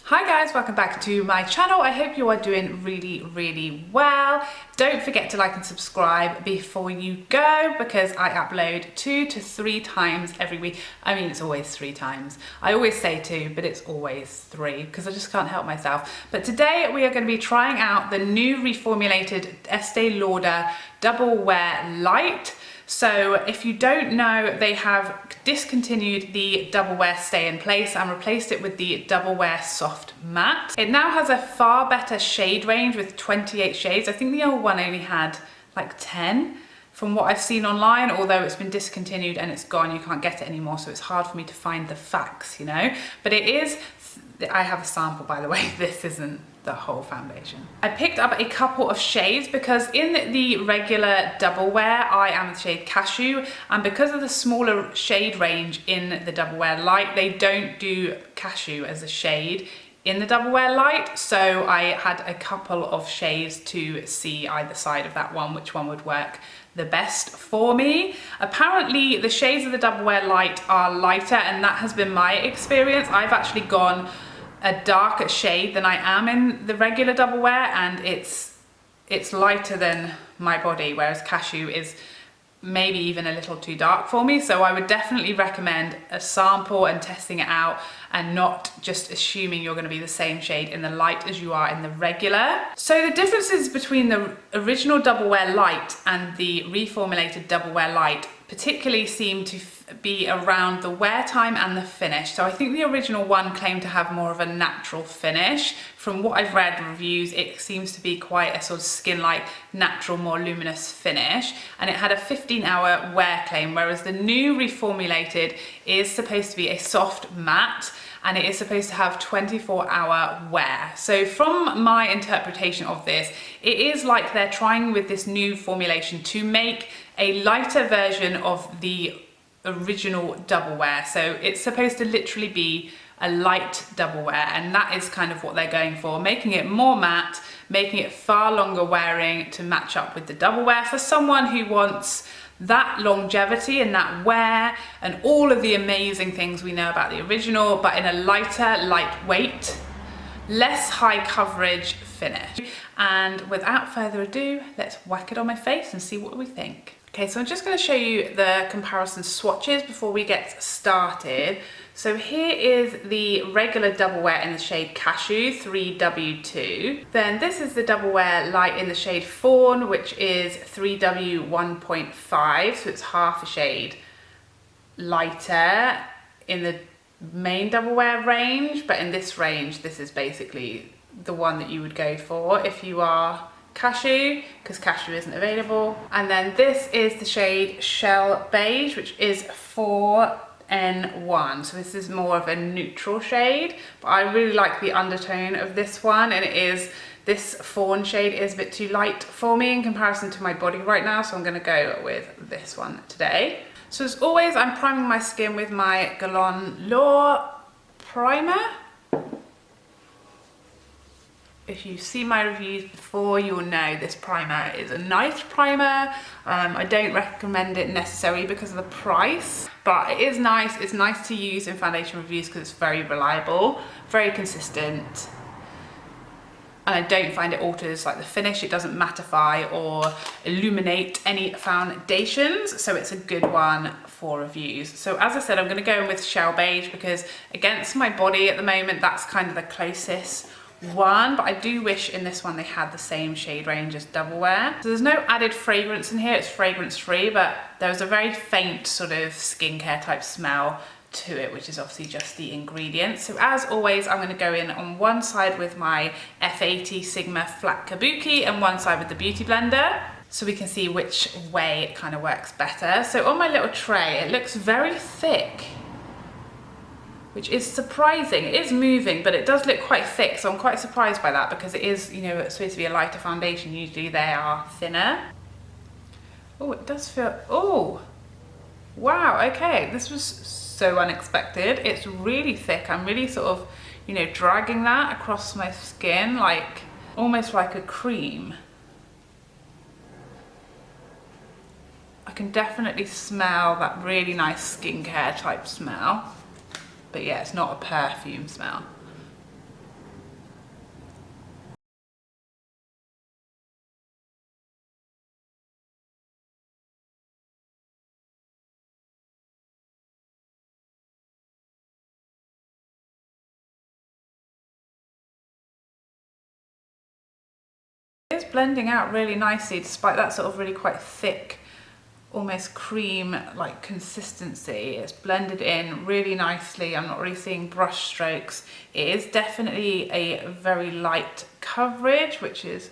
Hi guys, welcome back to my channel. I hope you are doing really well. Don't forget to like and subscribe before you go because I upload 2 to 3 times every week. I mean, it's always 3 times. I always say 2, but it's always 3 because I just can't help myself. But today we are going to be trying out the new reformulated Estee Lauder Double Wear Light. So if you don't know, they have discontinued the Double Wear Stay in Place and replaced it with the Double Wear Soft Matte. It now has a far better shade range with 28 shades. I think the old one only had like 10 from what I've seen online, although it's been discontinued and it's gone, you can't get it anymore, so it's hard for me to find the facts, you know? But it is, I have a sample by the way, this isn't the whole foundation. I picked up a couple of shades because in the regular Double Wear I am the shade Cashew, and because of the smaller shade range in the Double Wear Light, they don't do Cashew as a shade in the Double Wear Light, so I had a couple of shades to see either side of that one, which one would work the best for me. Apparently the shades of the Double Wear Light are lighter, and that has been my experience. I've actually gone a darker shade than I am in the regular Double Wear, and it's lighter than my body, whereas Cashew is maybe even a little too dark for me. So I would definitely recommend a sample and testing it out and not just assuming you're going to be the same shade in the light as you are in the regular. So the differences between the original Double Wear Light and the reformulated Double Wear Light particularly seem to be around the wear time and the finish. So I think the original one claimed to have more of a natural finish. From what I've read reviews, it seems to be quite a sort of skin-like, natural, more luminous finish. And it had a 15-hour wear claim, whereas the new reformulated is supposed to be a soft matte, and it is supposed to have 24-hour wear. So from my interpretation of this, it is like they're trying with this new formulation to make a lighter version of the original Double Wear. So it's supposed to literally be a light Double Wear, and that is kind of what they're going for, making it more matte, making it far longer wearing to match up with the Double Wear for someone who wants that longevity and that wear and all of the amazing things we know about the original, but in a lighter, lightweight, less high coverage finish. And without further ado, let's whack it on my face and see what we think. Okay, so I'm just going to show you the comparison swatches before we get started. So here is the regular Double Wear in the shade Cashew 3W2. Then this is the Double Wear Light in the shade Fawn, which is 3W1.5, so it's half a shade lighter in the main Double Wear range, but in this range, this is basically the one that you would go for if you are Cashew, because Cashew isn't available. And then this is the shade Shell Beige, which is 4N1. So this is more of a neutral shade, but I really like the undertone of this one, and it is, this fawn shade is a bit too light for me in comparison to my body right now, so I'm gonna go with this one today. So as always, I'm priming my skin with my Guerlain L'or primer. If you've seen my reviews before, you'll know this primer is a nice primer. I don't recommend it necessarily because of the price, but it is nice. It's nice to use in foundation reviews because it's very reliable, very consistent. And I don't find it alters like the finish. It doesn't mattify or illuminate any foundations. So it's a good one for reviews. So as I said, I'm gonna go in with Shell Beige because against my body at the moment, that's kind of the closest one, but I do wish in this one they had the same shade range as Double Wear. So there's no added fragrance in here, it's fragrance free, but there's a very faint sort of skincare type smell to it, which is obviously just the ingredients. So as always, I'm going to go in on one side with my F80 Sigma Flat Kabuki and one side with the Beauty Blender, so we can see which way it kind of works better. So on my little tray, it looks very thick, which is surprising. It is moving, but it does look quite thick, so I'm quite surprised by that because it is, you know, it's supposed to be a lighter foundation. Usually they are thinner. Oh, it does feel, oh, wow, okay. This was so unexpected. It's really thick. I'm really sort of, you know, dragging that across my skin, like almost like a cream. I can definitely smell that really nice skincare type smell. But yeah, it's not a perfume smell. blending out really nicely despite that sort of really quite thick, almost cream like consistency. It's blended in really nicely. I'm not really seeing brush strokes. It is definitely a very light coverage, which is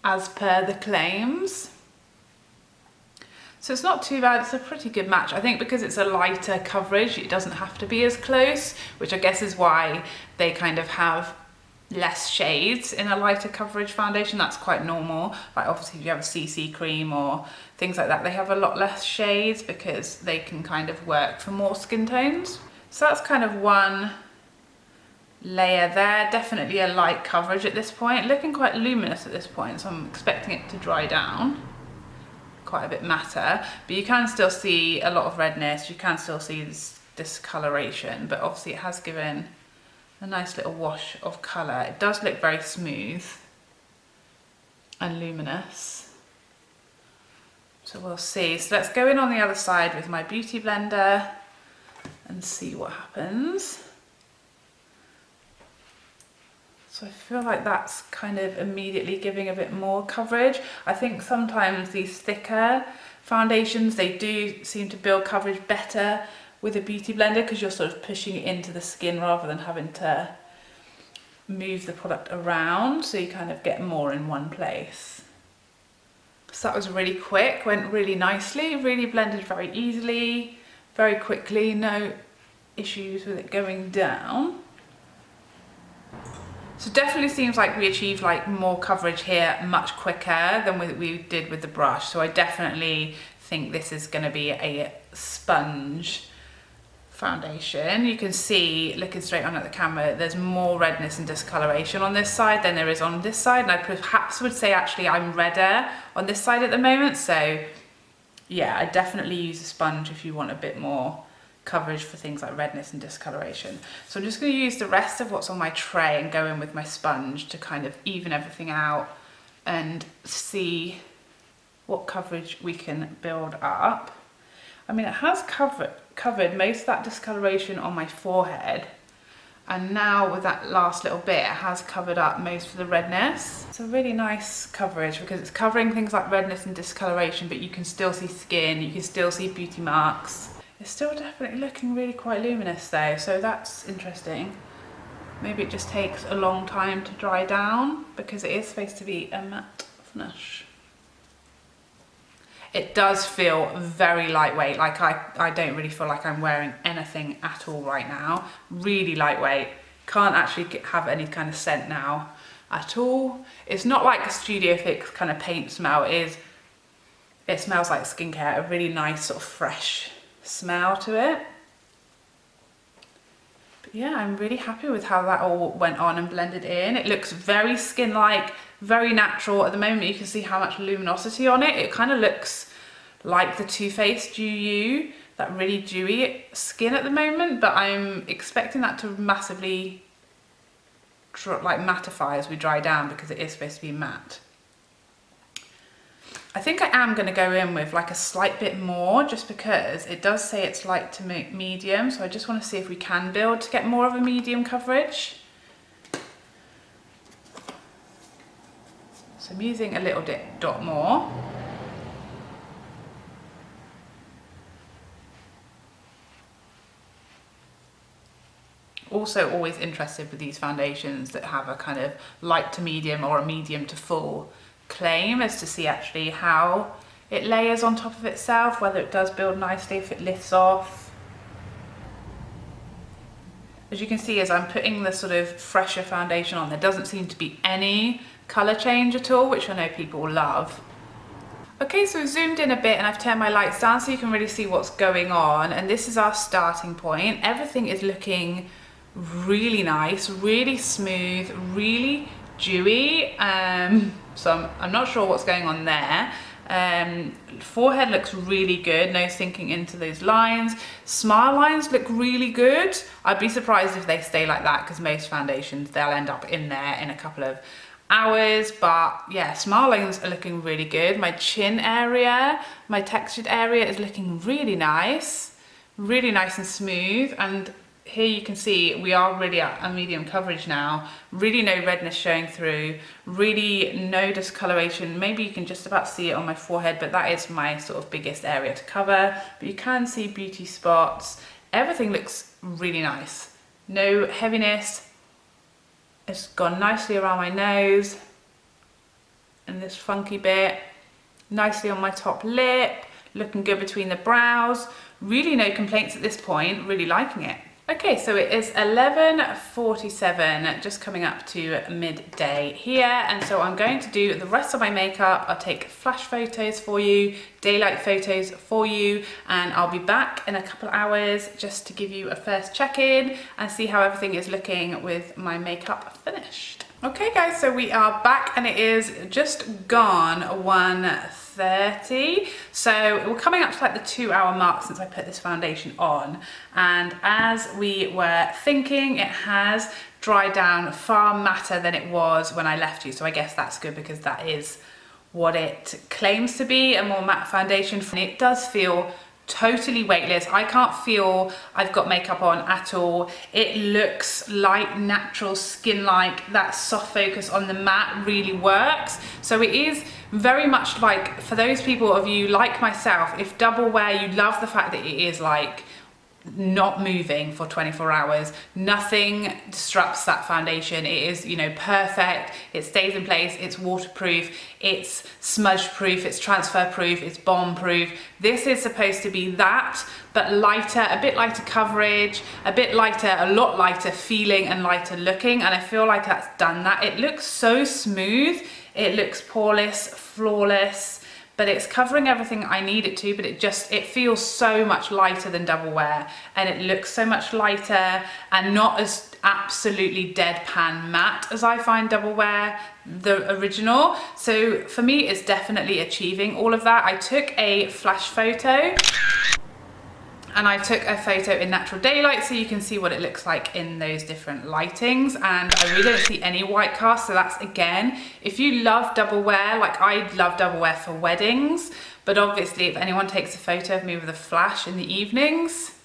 as per the claims. So it's not too bad, it's a pretty good match. I think because it's a lighter coverage, it doesn't have to be as close, which I guess is why they kind of have less shades in a lighter coverage foundation. That's quite normal. Like obviously if you have a CC cream or things like that, they have a lot less shades because they can kind of work for more skin tones. So that's kind of one layer there. Definitely a light coverage at this point, looking quite luminous at this point, so I'm expecting it to dry down quite a bit matter, but you can still see a lot of redness, you can still see this discoloration, but obviously it has given a nice little wash of colour. It does look very smooth and luminous, so we'll see. So let's go in on the other side with my beauty blender and see what happens. So I feel like that's kind of immediately giving a bit more coverage. I think sometimes these thicker foundations, they do seem to build coverage better with a beauty blender because you're sort of pushing it into the skin rather than having to move the product around, so you kind of get more in one place. So that was really quick, went really nicely, really blended very easily, very quickly, no issues with it going down. So definitely seems like we achieved like more coverage here much quicker than we did with the brush. So I definitely think this is going to be a sponge foundation. You can see, looking straight on at the camera, there's more redness and discoloration on this side than there is on this side. And I perhaps would say actually I'm redder on this side at the moment. So yeah, I definitely use a sponge if you want a bit more coverage for things like redness and discoloration. So I'm just going to use the rest of what's on my tray and go in with my sponge to kind of even everything out and see what coverage we can build up. I mean, it has covered most of that discoloration on my forehead, and now with that last little bit, it has covered up most of the redness. It's a really nice coverage because it's covering things like redness and discoloration, but you can still see skin, you can still see beauty marks. It's still definitely looking really quite luminous though, so that's interesting. Maybe it just takes a long time to dry down because it is supposed to be a matte finish. It does feel very lightweight, like I don't really feel like I'm wearing anything at all right now. Really lightweight, can't actually have any kind of scent now at all. It's not like a Studio Fix kind of paint smell, it smells like skincare, a really nice sort of fresh smell to it. But yeah, I'm really happy with how that all went on and blended in. It looks very skin-like, very natural. At the moment you can see how much luminosity on it. It kind of looks like the Too Faced Dew You, that really dewy skin at the moment, but I'm expecting that to massively like mattify as we dry down because it is supposed to be matte. I think I am going to go in with like a slight bit more just because it does say it's light to medium, so I just want to see if we can build to get more of a medium coverage. So I'm using a little dot more. Also always interested with these foundations that have a kind of light to medium or a medium to full claim as to see actually how it layers on top of itself, whether it does build nicely, if it lifts off. As you can see, as I'm putting the sort of fresher foundation on, there doesn't seem to be any colour change at all, which I know people will love. Okay, so I've zoomed in a bit and I've turned my lights down so you can really see what's going on, and this is our starting point. Everything is looking really nice, really smooth, really dewy. So I'm not sure what's going on there. Forehead looks really good, no sinking into those lines. Smile lines look really good. I'd be surprised if they stay like that because most foundations, they'll end up in there in a couple of hours, but yeah, smile lines are looking really good. My chin area, my textured area is looking really nice and smooth, and here you can see we are really at a medium coverage now. Really no redness showing through, really no discoloration. Maybe you can just about see it on my forehead, but that is my sort of biggest area to cover. But you can see beauty spots. Everything looks really nice. No heaviness. It's gone nicely around my nose and this funky bit. Nicely on my top lip. Looking good between the brows. Really no complaints at this point. Really liking it. Okay, so it is 11:47, just coming up to midday here, and so I'm going to do the rest of my makeup. I'll take flash photos for you, daylight photos for you, and I'll be back in a couple of hours just to give you a first check-in and see how everything is looking with my makeup finished. Okay guys, so we are back and it is just gone 1:30. So we're coming up to like the 2-hour mark since I put this foundation on. And as we were thinking, it has dried down far matter than it was when I left you. So I guess that's good because that is what it claims to be, a more matte foundation. And it does feel totally weightless. I can't feel I've got makeup on at all. It looks light, natural, skin-like. That soft focus on the matte really works. So it is very much like, for those people of you like myself, if double wear, you love the fact that it is like not moving for 24 hours. Nothing disrupts that foundation. It is, you know, perfect. It stays in place. It's waterproof. It's smudge proof. It's transfer proof. It's bomb proof. This is supposed to be that, but lighter, a bit lighter coverage, a bit lighter, a lot lighter feeling and lighter looking. And I feel like that's done that. It looks so smooth. It looks poreless, flawless. But it's covering everything I need it to, but it feels so much lighter than double wear, and it looks so much lighter and not as absolutely deadpan matte as I find double wear, the original. So for me, it's definitely achieving all of that. I took a flash photo and I took a photo in natural daylight so you can see what it looks like in those different lightings, and I really don't see any white cast. So that's, again, if you love double wear, like I love double wear for weddings, but obviously if anyone takes a photo of me with a flash in the evenings,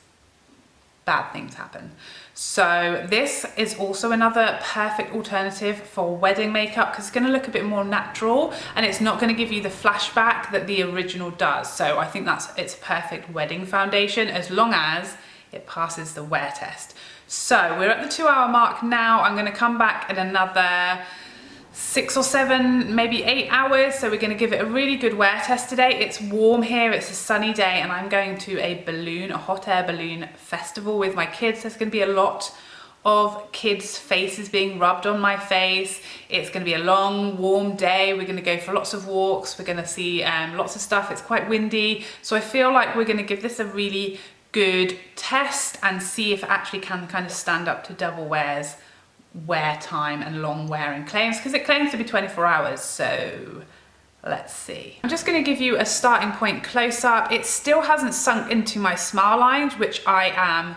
bad things happen. So this is also another perfect alternative for wedding makeup because it's going to look a bit more natural and it's not going to give you the flashback that the original does. So I think it's a perfect wedding foundation as long as it passes the wear test. So we're at the 2-hour mark now. I'm going to come back in another 6 or 7, maybe 8 hours. So we're going to give it a really good wear test today. It's warm here, it's a sunny day, and I'm going to a hot air balloon festival with my kids. There's going to be a lot of kids' faces being rubbed on my face. It's going to be a long, warm day. We're going to go for lots of walks. We're going to see lots of stuff. It's quite windy. So I feel like we're going to give this a really good test and see if it actually can kind of stand up to double wear's wear time and long wearing claims, because it claims to be 24 hours. So let's see. I'm just going to give you a starting point close up. It still hasn't sunk into my smile lines, which I am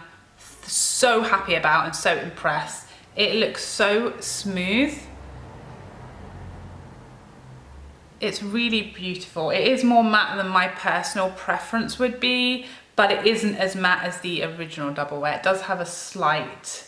so happy about and so impressed. It looks so smooth. It's really beautiful. It is more matte than my personal preference would be, but it isn't as matte as the original double wear. It does have a slight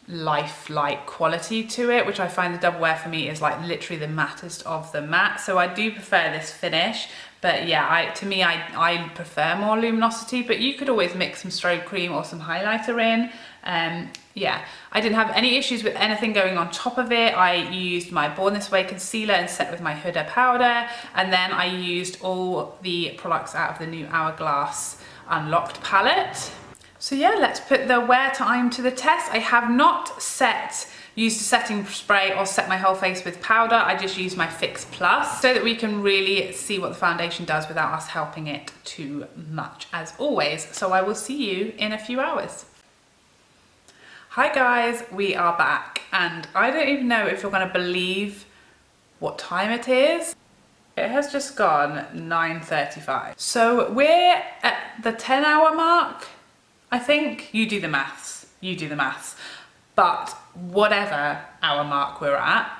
lifelike quality to it, which I find the double wear for me is like literally the mattest of the matte. So I do prefer this finish, but yeah, I prefer more luminosity, but you could always mix some strobe cream or some highlighter in. Yeah, I didn't have any issues with anything going on top of it. I used my Born This Way concealer and set with my Huda powder, and then I used all the products out of the new Hourglass Unlocked palette. So yeah, let's put the wear time to the test. I have not used a setting spray or set my whole face with powder. I just use my Fix Plus so that we can really see what the foundation does without us helping it too much, as always. So I will see you in a few hours. Hi guys, we are back, and I don't even know if you're gonna believe what time it is. It has just gone 9:35. So we're at the 10-hour mark. I think you do the maths, but whatever hour mark we're at,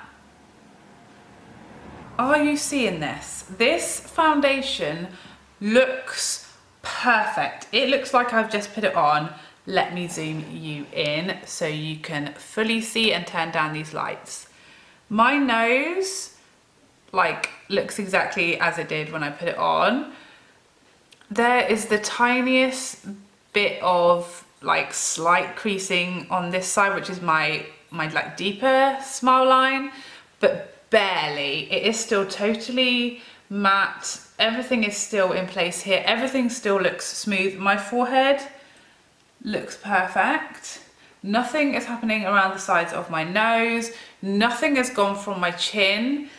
are you seeing this? This foundation looks perfect. It looks like I've just put it on. Let me zoom you in so you can fully see and turn down these lights. My nose, like, looks exactly as it did when I put it on. There is the tiniest bit of like slight creasing on this side, which is my like deeper smile line, but barely. It is still totally matte. Everything is still in place here. Everything still looks smooth. My forehead looks perfect. Nothing is happening around the sides of my nose. Nothing has gone from my chin.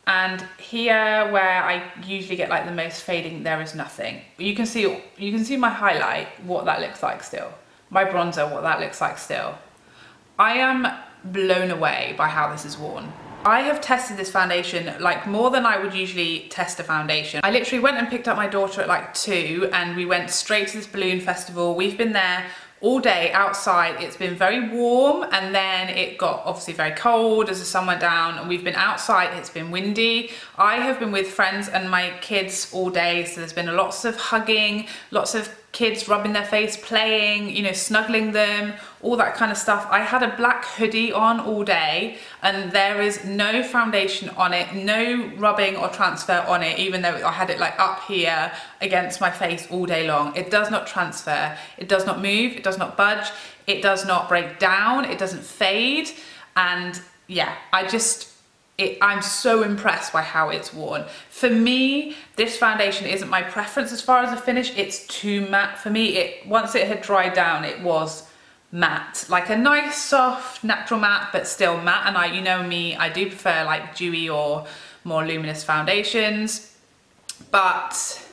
And here where I usually get like the most fading, there is nothing. You can see my highlight, what that looks like still. My bronzer, what that looks like still. I am blown away by how this is worn. I have tested this foundation like more than I would usually test a foundation. I literally went and picked up my daughter at like 2 and we went straight to this balloon festival. We've been there all day outside. It's been very warm and then it got obviously very cold as the sun went down, and we've been outside. It's been windy. I have been with friends and my kids all day, so there's been lots of hugging, lots of kids rubbing their face, playing, you know, snuggling them, all that kind of stuff. I had a black hoodie on all day and there is no foundation on it, no rubbing or transfer on it, even though I had it like up here against my face all day long. It does not transfer, it does not move, it does not budge, it does not break down, it doesn't fade. And yeah, I'm so impressed by how it's worn. For me, this foundation isn't my preference as far as the finish. It's too matte for me. Once it had dried down, it was matte. Like a nice, soft, natural matte, but still matte. And you know me, I do prefer like dewy or more luminous foundations. But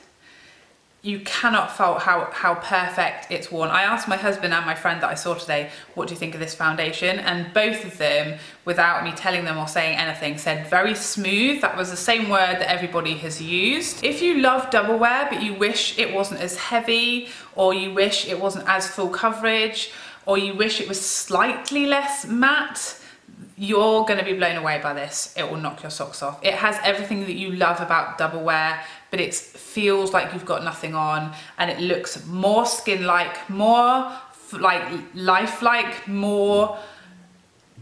you cannot fault how perfect it's worn. I asked my husband and my friend that I saw today, what do you think of this foundation? And both of them, without me telling them or saying anything, said very smooth. That was the same word that everybody has used. If you love double wear, but you wish it wasn't as heavy, or you wish it wasn't as full coverage, or you wish it was slightly less matte, you're gonna be blown away by this. It will knock your socks off. It has everything that you love about double wear, but it feels like you've got nothing on, and it looks more skin-like, more like lifelike, more,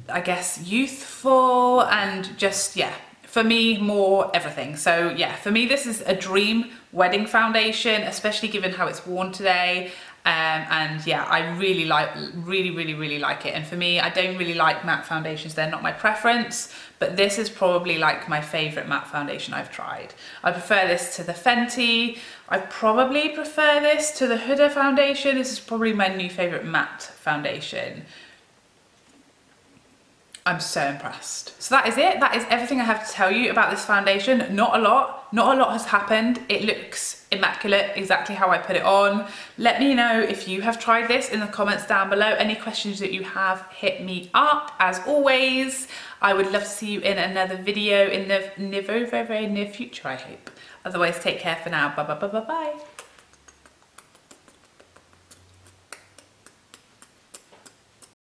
I guess, youthful, and just, yeah, for me, more everything. So yeah, for me, this is a dream wedding foundation, especially given how it's worn today. And yeah, I really like it. And for me, I don't really like matte foundations. They're not my preference, but this is probably like my favorite matte foundation I've tried. I prefer this to the Fenty. I probably prefer this to the Huda foundation. This is probably my new favorite matte foundation. I'm so impressed. So that is it. That is everything I have to tell you about this foundation. Not a lot has happened. It looks immaculate, exactly how I put it on. Let me know if you have tried this in the comments down below. Any questions that you have, hit me up. As always, I would love to see you in another video in the very, very near future, I hope. Otherwise, take care for now. Bye.